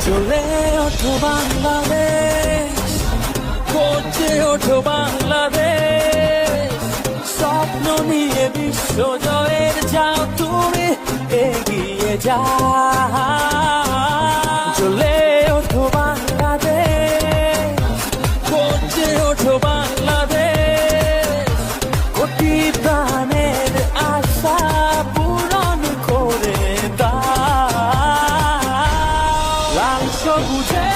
চলে ওঠো বাংলাদেশ, করছে ওঠো বাংলাদেশ, স্বপ্ন নিয়ে বিশ্ব জয়ের যাও তুমি এগিয়ে যাও। চলে ওঠো বাংলাদেশ, করছে ওঠো বাংলাদেশ, কোটি প্রাণের আশা পূরণ করে দাও। লাল সবুজে